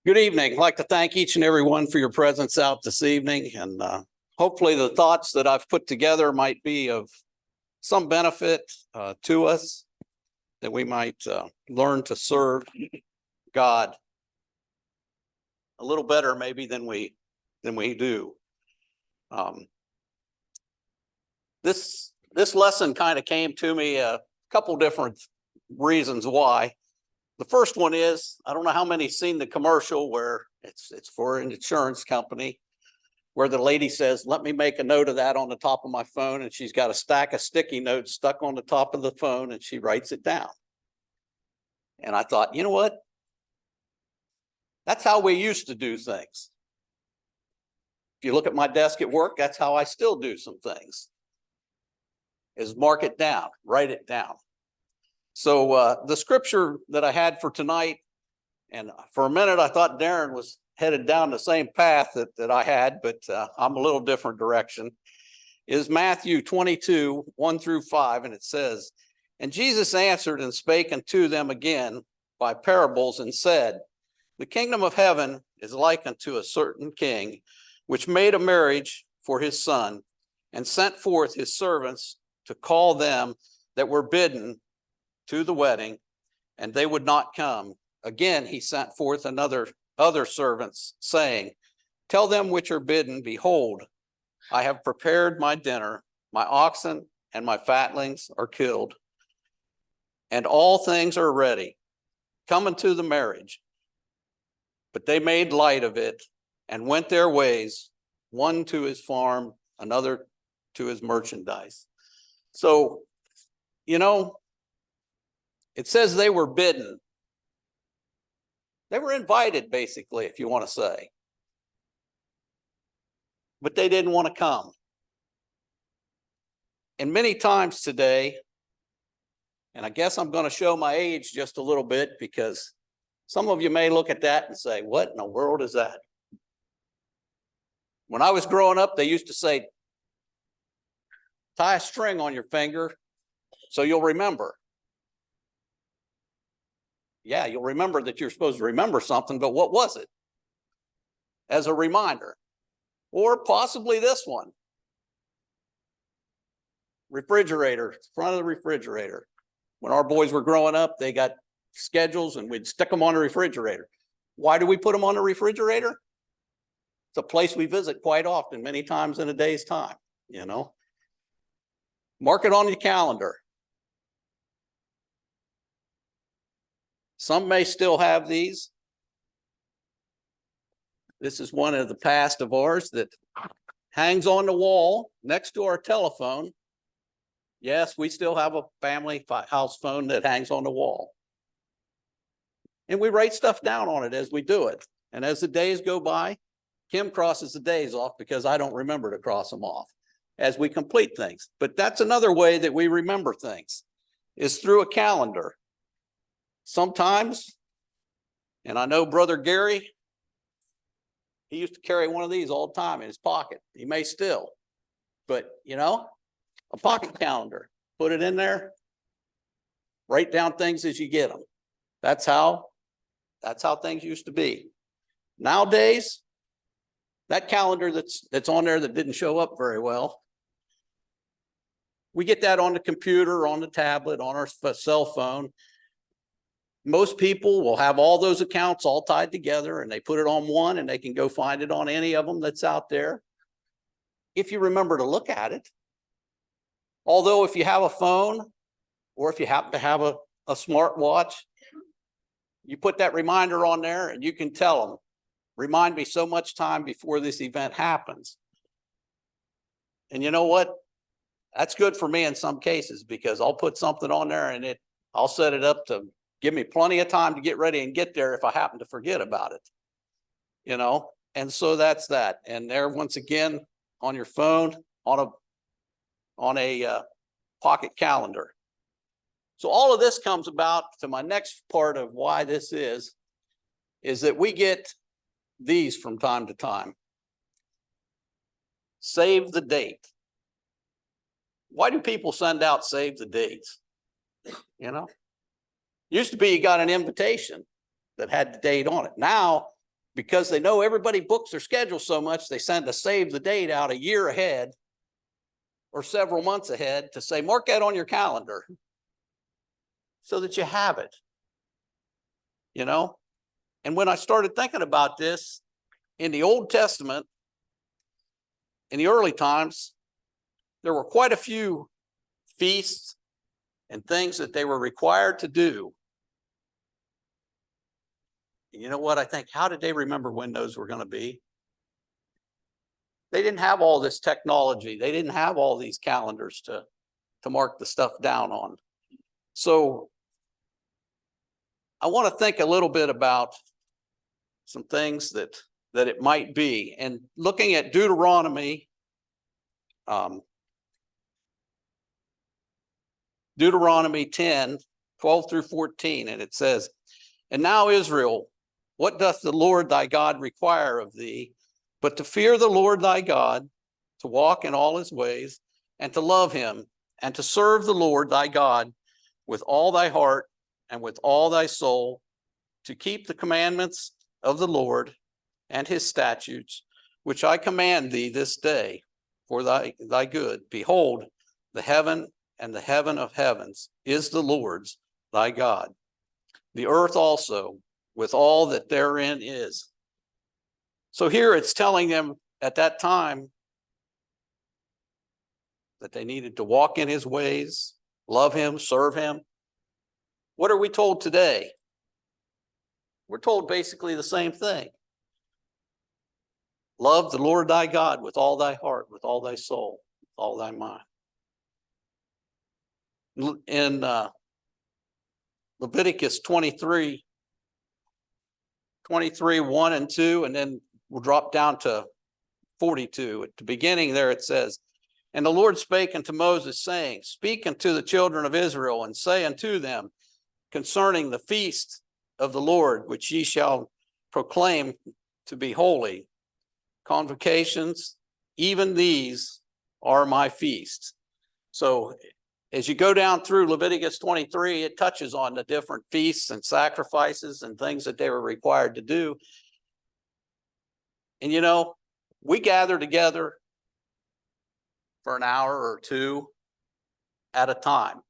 Good evening. I'd like to thank each and every one for your presence out this evening, and hopefully the thoughts that I've put together might be of some benefit to us, that we might learn to serve God a little better maybe than we do. This lesson kind of came to me a couple different reasons why. The first one is, I don't know how many seen the commercial where it's for an insurance company, where the lady says, let me make a note of that on the top of my phone. And she's got a stack of sticky notes stuck on the top of the phone and she writes it down. And I thought, you know what? That's how we used to do things. If you look at my desk at work, that's how I still do some things, is mark it down, write it down. So the scripture that I had for tonight, and for a minute I thought Darren was headed down the same path that I had, but I'm a little different direction, is Matthew 22, 1-5, and it says, and Jesus answered and spake unto them again by parables and said, the kingdom of heaven is like unto a certain king, which made a marriage for his son, and sent forth his servants to call them that were bidden to the wedding, and they would not come. Again, he sent forth other servants, saying, tell them which are bidden, behold, I have prepared my dinner, my oxen and my fatlings are killed, and all things are ready. Come unto the marriage. But they made light of it and went their ways, one to his farm, another to his merchandise. So, it says they were bidden. They were invited, basically, if you want to say. But they didn't want to come. And many times today, and I guess I'm going to show my age just a little bit, because some of you may look at that and say, what in the world is that? When I was growing up, they used to say, tie a string on your finger so you'll remember. Yeah, you'll remember that you're supposed to remember something, but what was it? As a reminder. Or possibly this one. Refrigerator, front of the refrigerator. When our boys were growing up, they got schedules and we'd stick them on the refrigerator. Why do we put them on the refrigerator? It's a place we visit quite often, many times in a day's time, Mark it on your calendar. Some may still have these. This is one of the past of ours that hangs on the wall next to our telephone. Yes, we still have a family house phone that hangs on the wall. And we write stuff down on it as we do it. And as the days go by, Kim crosses the days off because I don't remember to cross them off as we complete things. But that's another way that we remember things, is through a calendar. Sometimes, and I know Brother Gary, he used to carry one of these all the time in his pocket. He may still, but a pocket calendar, put it in there, write down things as you get them. That's how things used to be. Nowadays, that calendar that's on there that didn't show up very well, we get that on the computer, on the tablet, on our cell phone. Most people will have all those accounts all tied together and they put it on one and they can go find it on any of them that's out there, if you remember to look at it. Although if you have a phone, or if you happen to have a smartwatch, you put that reminder on there and you can tell them, remind me so much time before this event happens. And you know what? That's good for me in some cases, because I'll put something on there and I'll set it up to give me plenty of time to get ready and get there if I happen to forget about it, and so that's that. And there, once again, on your phone, on a pocket calendar. So all of this comes about to my next part of why this is that we get these from time to time. Save the date. Why do people send out save the dates? Used to be you got an invitation that had the date on it. Now because they know everybody books their schedule so much, they send a save the date out a year ahead or several months ahead to say, mark that on your calendar so that you have it, you know? And when I started thinking about this in the Old Testament, in the early times, there were quite a few feasts and things that they were required to do. You know what I think? How did they remember when those were going to be? They didn't have all this technology. They didn't have all these calendars to mark the stuff down on. So I want to think a little bit about some things that it might be. And looking at Deuteronomy, Deuteronomy 10, 12 through 14, and it says, "And now, Israel, what doth the Lord thy God require of thee, but to fear the Lord thy God, to walk in all his ways, and to love him, and to serve the Lord thy God with all thy heart and with all thy soul, to keep the commandments of the Lord and his statutes, which I command thee this day for thy good. Behold, the heaven and the heaven of heavens is the Lord's thy God. The earth also with all that therein is." So here it's telling them at that time that they needed to walk in his ways, love him, serve him. What are we told today? We're told basically the same thing. Love the Lord thy God with all thy heart, with all thy soul, with all thy mind. In Leviticus 23, 1 and 2, and then we'll drop down to 42. At the beginning there it says, "And the Lord spake unto Moses, saying, Speak unto the children of Israel, and say unto them concerning the feast of the Lord, which ye shall proclaim to be holy, convocations, even these are my feasts." So as you go down through Leviticus 23, it touches on the different feasts and sacrifices and things that they were required to do. And you know, we gather together for an hour or two at a time.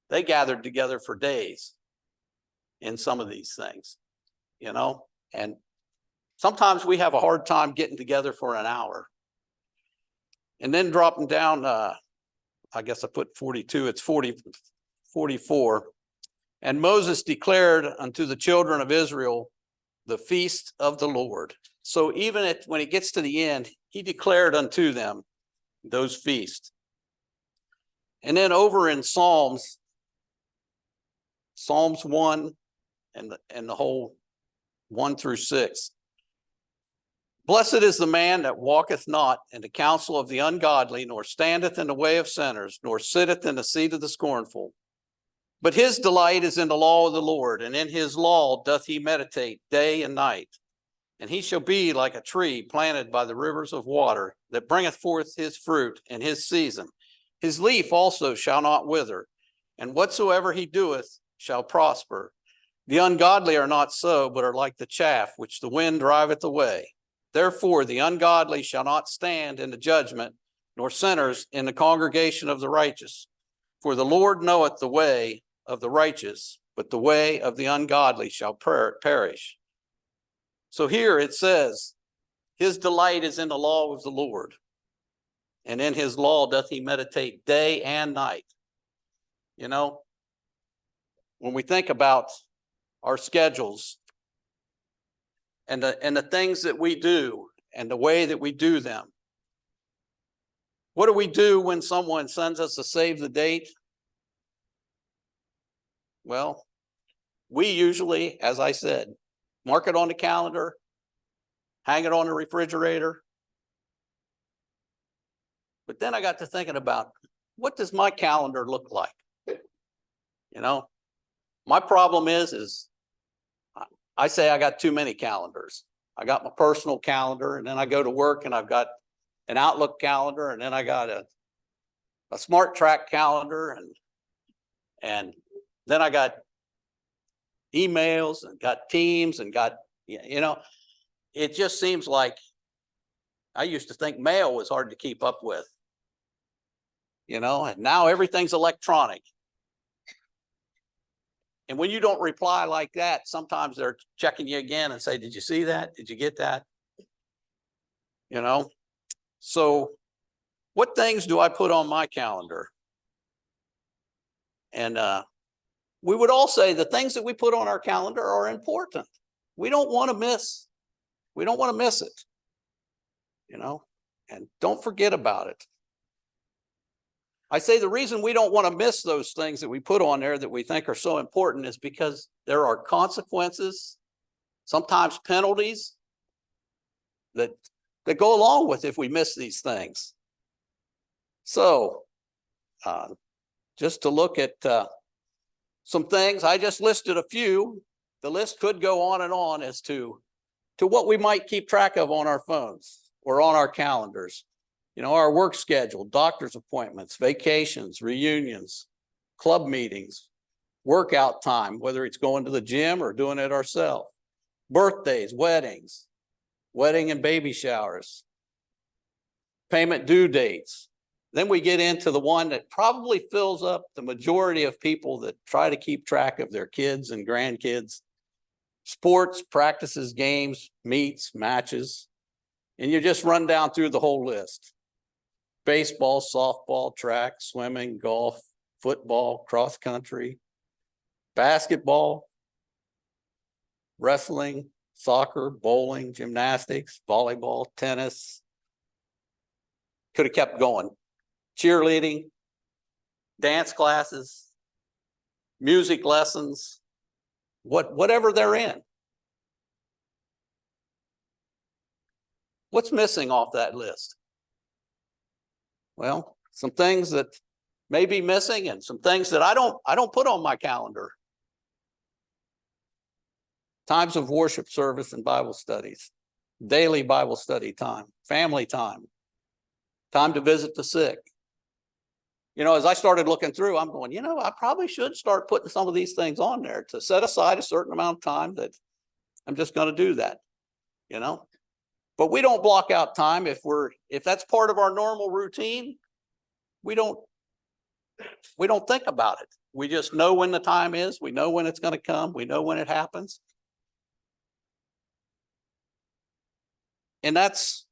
They gathered together for days in some of these things, you know, and sometimes we have a hard time getting together for an hour. And then dropping down, I guess I put 42, it's 44. "And Moses declared unto the children of Israel the feast of the Lord." So even when he gets to the end, he declared unto them those feasts. And then over in Psalms 1 and the whole 1 through 6. "Blessed is the man that walketh not in the counsel of the ungodly, nor standeth in the way of sinners, nor sitteth in the seat of the scornful. But his delight is in the law of the Lord, and in his law doth he meditate day and night. And he shall be like a tree planted by the rivers of water, that bringeth forth his fruit in his season. His leaf also shall not wither, and whatsoever he doeth shall prosper. The ungodly are not so, but are like the chaff which the wind driveth away. Therefore the ungodly shall not stand in the judgment, nor sinners in the congregation of the righteous. For the Lord knoweth the way of the righteous, but the way of the ungodly shall perish." So here it says, his delight is in the law of the Lord, and in his law doth he meditate day and night. You know, when we think about our schedules and the things that we do and the way that we do them, what do we do when someone sends us a save the date? Well, we usually, as I said, mark it on the calendar, hang it on the refrigerator. But then I got to thinking about, what does my calendar look like? You know, my problem is I say I got too many calendars. I got my personal calendar, and then I go to work and I've got an Outlook calendar, and then I got a Smart Track calendar, and then I got emails and got Teams and got You know, it just seems like I used to think mail was hard to keep up with, and now everything's electronic. And when you don't reply like that, sometimes they're checking you again and say, did you see that? Did you get that? So what things do I put on my calendar? And we would all say the things that we put on our calendar are important. We don't want to miss it, and don't forget about it. I say the reason we don't want to miss those things that we put on there that we think are so important is because there are consequences, sometimes penalties that go along with if we miss these things. So just to look at some things, I just listed a few. The list could go on as to what we might keep track of on our phones or on our calendars. Our work schedule, doctor's appointments, vacations, reunions, club meetings, workout time, whether it's going to the gym or doing it ourselves, birthdays, weddings, wedding and baby showers, payment due dates. Then we get into the one that probably fills up the majority of people that try to keep track of their kids and grandkids, sports, practices, games, meets, matches, and you just run down through the whole list. Baseball, softball, track, swimming, golf, football, cross country, basketball, wrestling, soccer, bowling, gymnastics, volleyball, tennis. Could have kept going. Cheerleading, dance classes, music lessons, whatever they're in. What's missing off that list? Well, some things that may be missing and some things that I don't put on my calendar. Times of worship service and Bible studies, daily Bible study time, family time, time to visit the sick. As I started looking through, I'm going, I probably should start putting some of these things on there to set aside a certain amount of time that I'm just going to do that, But we don't block out time if that's part of our normal routine. We don't think about it. We just know when the time is. We know when it's going to come. We know when it happens. And that's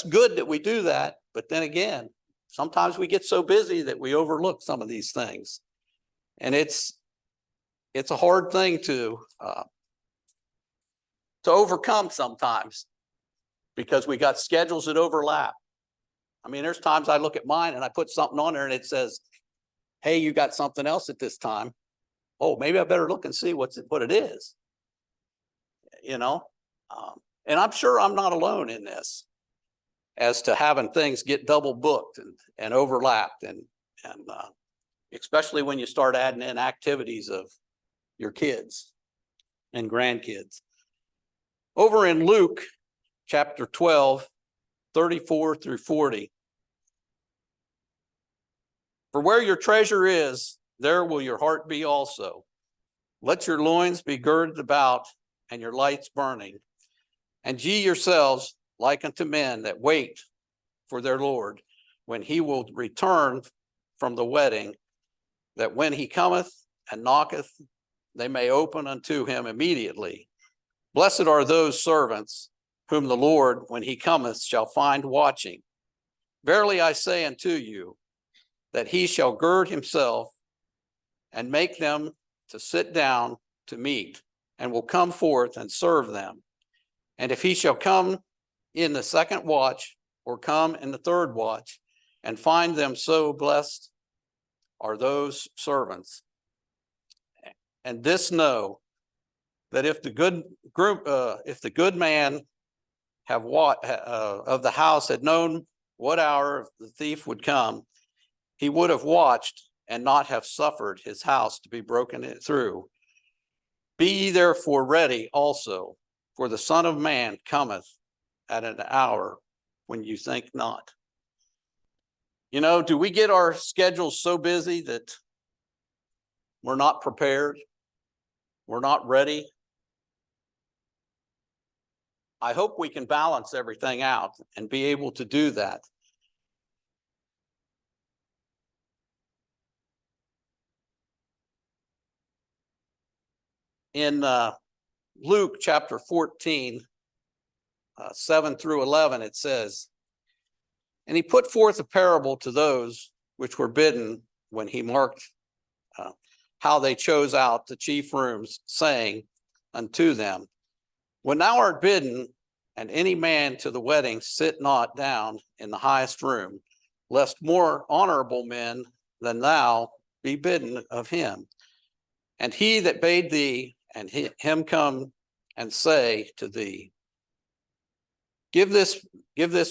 good that we do that. But then again, sometimes we get so busy that we overlook some of these things. And it's a hard thing to overcome sometimes, because we got schedules that overlap. I mean, there's times I look at mine and I put something on there and it says, hey, you got something else at this time. Oh, maybe I better look and see what it is. And I'm sure I'm not alone in this, as to having things get double booked and overlapped, and especially when you start adding in activities of your kids and grandkids. Over in Luke chapter 12, 34 through 40. For where your treasure is, there will your heart be also. Let your loins be girded about and your lights burning. And ye yourselves like unto men that wait for their Lord, when he will return from the wedding, that when he cometh and knocketh, they may open unto him immediately. Blessed are those servants whom the Lord, when he cometh, shall find watching. Verily I say unto you, that he shall gird himself and make them to sit down to meat, and will come forth and serve them. And if he shall come in the second watch, or come in the third watch, and find them so, blessed are those servants. And this know, that if the good man of the house had known what hour the thief would come, he would have watched and not have suffered his house to be broken through. Be ye therefore ready also, for the Son of Man cometh at an hour when you think not. Do we get our schedules so busy that we're not prepared? We're not ready? I hope we can balance everything out and be able to do that. In Luke chapter 14, 7 through 11, it says, "And he put forth a parable to those which were bidden when he marked how they chose out the chief rooms, saying unto them, When thou art bidden, and any man to the wedding, sit not down in the highest room, lest more honorable men than thou be bidden of him. And he that bade thee, and him come and say to thee, Give this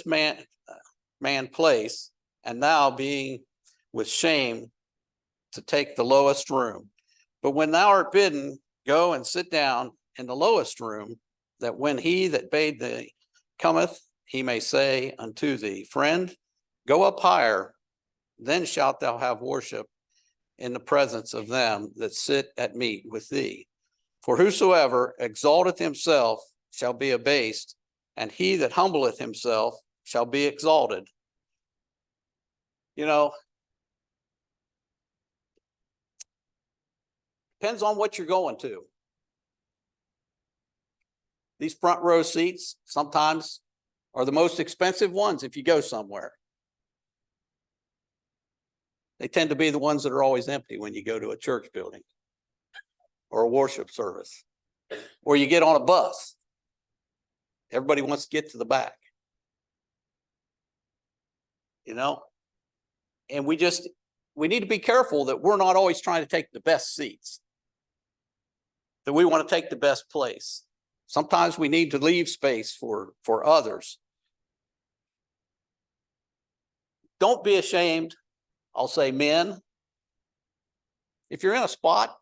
man place, and thou being with shame to take the lowest room. But when thou art bidden, go and sit down in the lowest room, that when he that bade thee cometh, he may say unto thee, Friend, go up higher, then shalt thou have worship in the presence of them that sit at meat with thee. For whosoever exalteth himself shall be abased, and he that humbleth himself shall be exalted." You know, depends on what you're going to. These front row seats sometimes are the most expensive ones if you go somewhere. They tend to be the ones that are always empty when you go to a church building or a worship service, or you get on a bus. Everybody wants to get to the back. You know, and we need to be careful that we're not always trying to take the best seats, that we want to take the best place. Sometimes we need to leave space for others. Don't be ashamed. I'll say, men, if you're in a spot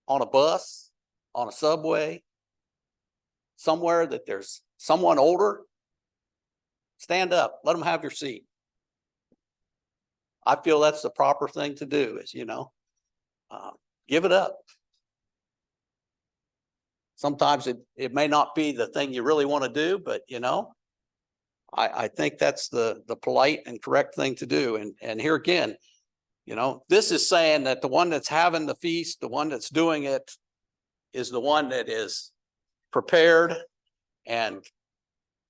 on a bus, on a subway, somewhere that there's someone older, stand up, let them have your seat. I feel that's the proper thing to do, is, give it up. Sometimes it may not be the thing you really want to do, but I think that's the polite and correct thing to do. And here again, this is saying that the one that's having the feast, the one that's doing it, is the one that is prepared and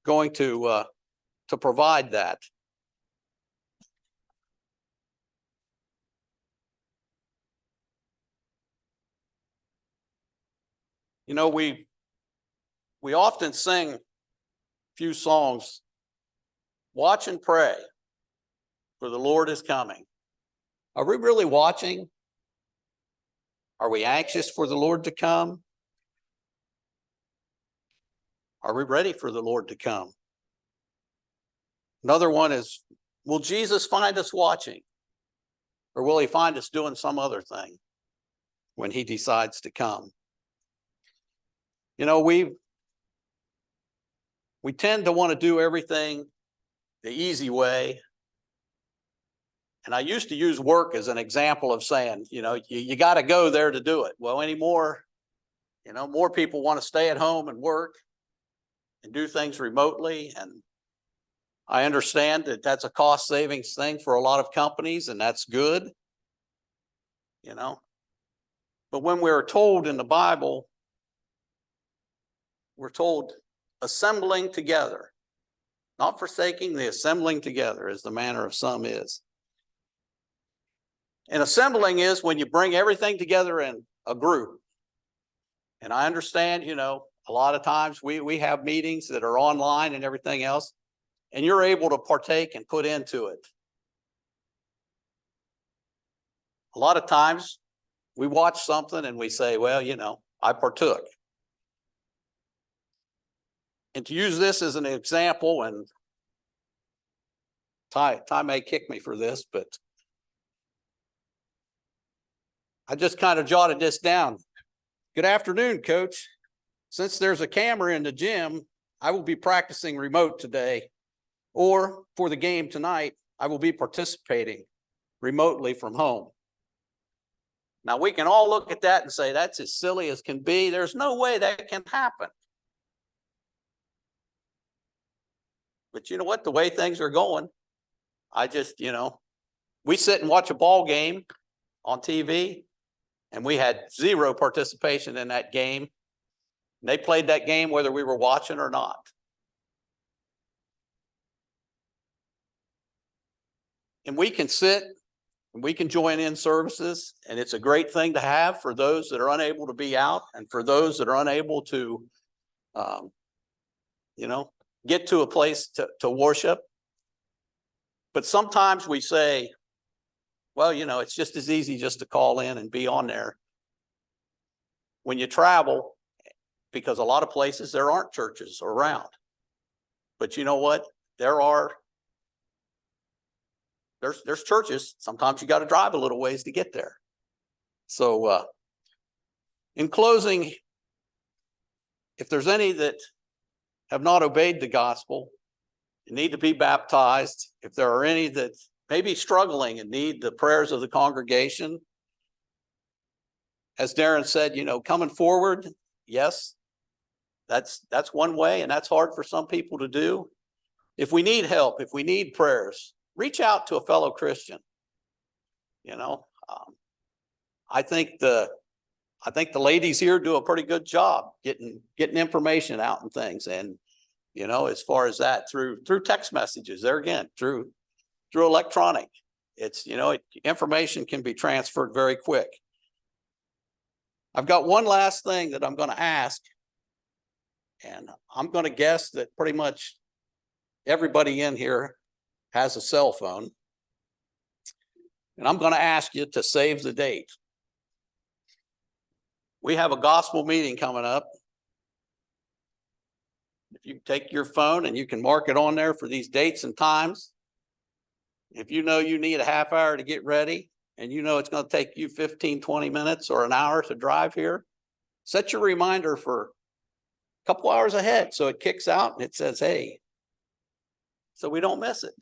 going to provide that. We often sing a few songs, watch and pray, for the Lord is coming. Are we really watching? Are we anxious for the Lord to come? Are we ready for the Lord to come? Another one is, will Jesus find us watching? Or will he find us doing some other thing when he decides to come? We tend to want to do everything the easy way. And I used to use work as an example of saying, you got to go there to do it. Well, anymore, more people want to stay at home and work and do things remotely. And I understand that that's a cost savings thing for a lot of companies, and that's good. But when we're told in the Bible, we're told assembling together, not forsaking, the assembling together, as the manner of some is. And assembling is when you bring everything together in a group. And I understand, a lot of times we have meetings that are online and everything else, and you're able to partake and put into it. A lot of times we watch something and we say, well, I partook. And to use this as an example, and Ty may kick me for this, but I just kind of jotted this down. Good afternoon, Coach. Since there's a camera in the gym, I will be practicing remote today, or for the game tonight, I will be participating remotely from home. Now, we can all look at that and say, that's as silly as can be. There's no way that can happen. But you know what? The way things are going, I just, we sit and watch a ball game on TV, and we had zero participation in that game. And they played that game whether we were watching or not. And we can sit and we can join in services, and it's a great thing to have for those that are unable to be out and for those that are unable to, get to a place to worship. But sometimes we say, well, it's just as easy just to call in and be on there. When you travel, because a lot of places there aren't churches around. But you know what? There's churches. Sometimes you got to drive a little ways to get there. So in closing, if there's any that have not obeyed the gospel and need to be baptized, if there are any that may be struggling and need the prayers of the congregation, as Darren said, coming forward, yes, that's one way, and that's hard for some people to do. If we need help, if we need prayers, reach out to a fellow Christian. I think the ladies here do a pretty good job getting information out and things. And, as far as that through text messages, there again, through electronic, it's, information can be transferred very quick. I've got one last thing that I'm going to ask, and I'm going to guess that pretty much everybody in here has a cell phone. And I'm going to ask you to save the date. We have a gospel meeting coming up. If you take your phone and you can mark it on there for these dates and times. If you need a half hour to get ready, and it's going to take you 15, 20 minutes or an hour to drive here, set your reminder for a couple hours ahead so it kicks out and it says, hey, so we don't miss it.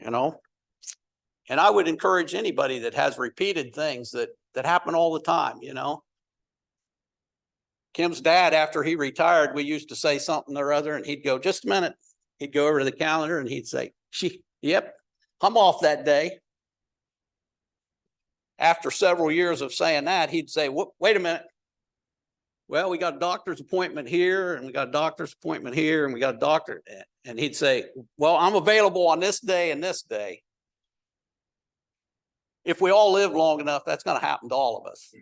And I would encourage anybody that has repeated things that happen all the time. Kim's dad, after he retired, we used to say something or other, and he'd go, just a minute. He'd go over to the calendar and he'd say, yep, I'm off that day. After several years of saying that, he'd say, wait a minute. Well, we got a doctor's appointment here, and we got a doctor's appointment here, and we got a doctor. And he'd say, well, I'm available on this day and this day. If we all live long enough, that's going to happen to all of us.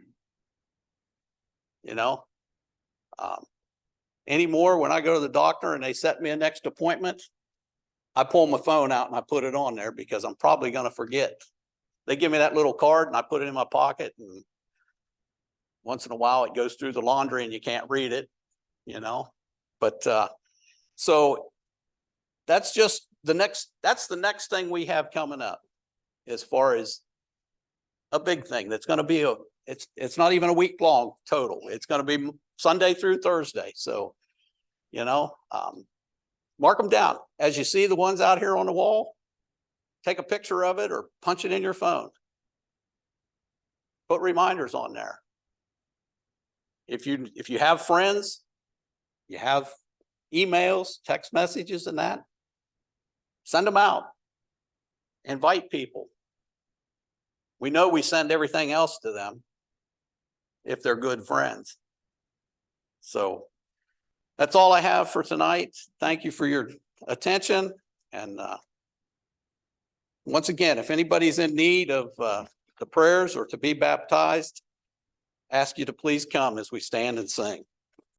Anymore, when I go to the doctor and they set me a next appointment, I pull my phone out and I put it on there because I'm probably going to forget. They give me that little card and I put it in my pocket, and once in a while it goes through the laundry and you can't read it, But so that's just that's the next thing we have coming up as far as a big thing that's going to be it's not even a week long total. It's going to be Sunday through Thursday. So, mark them down. As you see the ones out here on the wall, take a picture of it or punch it in your phone. Put reminders on there. If you have friends, you have emails, text messages and that, send them out. Invite people. We know we send everything else to them if they're good friends. So that's all I have for tonight. Thank you for your attention. And once again, if anybody's in need of the prayers or to be baptized, ask you to please come as we stand and sing.